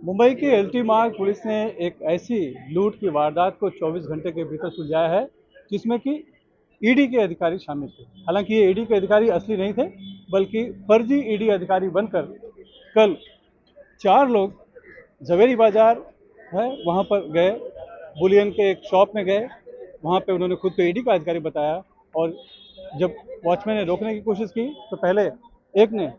मुंबई की एलटी मार्ग पुलिस ने एक ऐसी लूट की वारदात को 24 घंटे के भीतर सुलझाया है जिसमें कि ईडी के अधिकारी शामिल थे। हालांकि ये ईडी के अधिकारी असली नहीं थे, बल्कि फर्जी ईडी अधिकारी बनकर कल 4 लोग जवेरी बाजार है वहाँ पर गए, बुलियन के एक शॉप में गए। वहाँ पे उन्होंने खुद को ईडी का अधिकारी बताया और जब वॉचमैन ने रोकने की कोशिश की तो पहले एक ने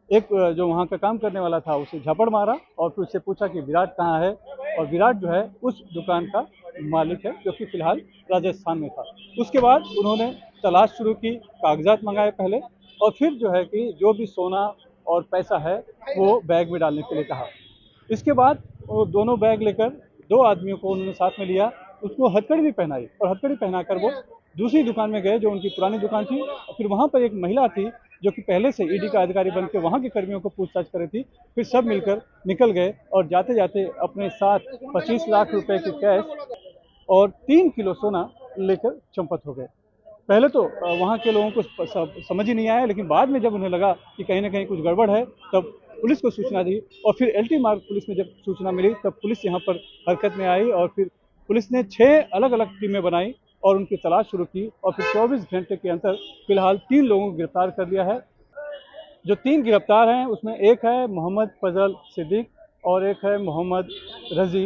एक जो वहाँ का काम करने वाला था उसे झपड़ मारा और फिर उससे पूछा कि विराट कहाँ है, और विराट जो है उस दुकान का मालिक है जो कि फिलहाल राजस्थान में था। उसके बाद उन्होंने तलाश शुरू की, कागजात मंगाए पहले, और फिर जो है कि जो भी सोना और पैसा है वो बैग में डालने के लिए कहा। इसके बाद वो दोनों बैग लेकर 2 आदमियों को उन्होंने साथ में लिया, उसको हथकड़ी भी पहनाई और हथकड़ी पहनाकर वो दूसरी दुकान में गए जो उनकी पुरानी दुकान थी। और फिर वहाँ पर एक महिला थी जो कि पहले से ईडी का अधिकारी बन के वहाँ के कर्मियों को पूछताछ कर रही थी। फिर सब मिलकर निकल गए और जाते जाते अपने साथ 25 लाख रुपए की कैश और 3 किलो सोना लेकर चंपत हो गए। पहले तो वहाँ के लोगों को समझ ही नहीं आया, लेकिन बाद में जब उन्हें लगा कि कहीं ना कहीं कुछ गड़बड़ है तब पुलिस को सूचना दी और फिर एलटी मार्ग पुलिस में जब सूचना मिली तब पुलिस यहाँ पर हरकत में आई और फिर पुलिस ने 6 अलग अलग टीमें बनाई और उनकी तलाश शुरू की और फिर 24 घंटे के अंदर फिलहाल 3 लोगों को गिरफ्तार कर लिया है। जो 3 गिरफ्तार हैं उसमें एक है मोहम्मद फजल सिद्दीक और एक है मोहम्मद रजी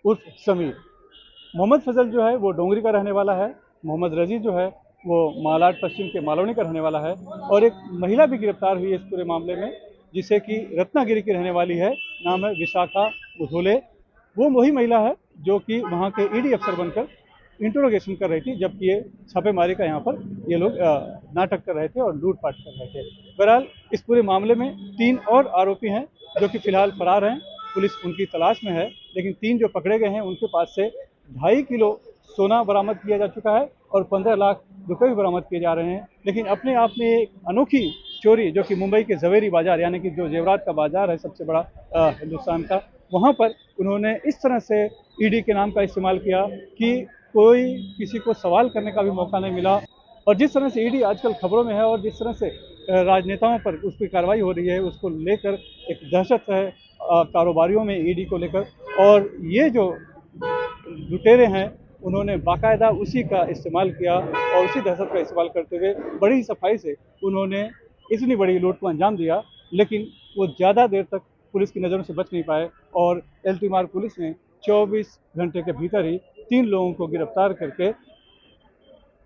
उर्फ समीर। मोहम्मद फजल जो है वो डोंगरी का रहने वाला है, मोहम्मद रजी जो है वो मालाड पश्चिम के मालवनी का रहने वाला है, और एक महिला भी गिरफ्तार हुई है इस पूरे मामले में जिसे कि रत्नागिरी की रहने वाली है, नाम है विशाखा बुधोले। वो वही महिला है जो कि वहाँ के ईडी अफसर बनकर इंटरोगेशन कर रही थी, जबकि ये छापेमारी का यहाँ पर ये लोग नाटक कर रहे थे और लूटपाट कर रहे थे। बहरहाल इस पूरे मामले में 3 और आरोपी हैं जो कि फिलहाल फरार हैं, पुलिस उनकी तलाश में है, लेकिन 3 जो पकड़े गए हैं उनके पास से 2.5 किलो सोना बरामद किया जा चुका है और 15 लाख रुपए भी बरामद किए जा रहे हैं। लेकिन अपने आप में एक अनोखी चोरी जो कि मुंबई के जवेरी बाजार यानी कि जो जेवरात का बाजार है सबसे बड़ा हिंदुस्तान का, वहाँ पर उन्होंने इस तरह से ईडी के नाम का इस्तेमाल किया कि कोई किसी को सवाल करने का भी मौका नहीं मिला। और जिस तरह से ईडी आजकल खबरों में है और जिस तरह से राजनेताओं पर उस पर कार्रवाई हो रही है उसको लेकर एक दहशत है कारोबारियों में ईडी को लेकर, और ये जो लुटेरे हैं उन्होंने बाकायदा उसी का इस्तेमाल किया और उसी दहशत का इस्तेमाल करते हुए बड़ी ही सफाई से उन्होंने इतनी बड़ी लूट को अंजाम दिया, लेकिन वो ज़्यादा देर तक पुलिस की नज़रों से बच नहीं पाए और एलटी मार्ग पुलिस ने 24 घंटे के भीतर ही 3 लोगों को गिरफ्तार करके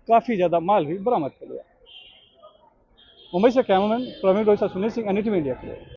काफ़ी ज़्यादा माल भी बरामद कर लिया। मुंबई से cameraman Praveen Rohit Sunil Singh, NDTV India के लिए।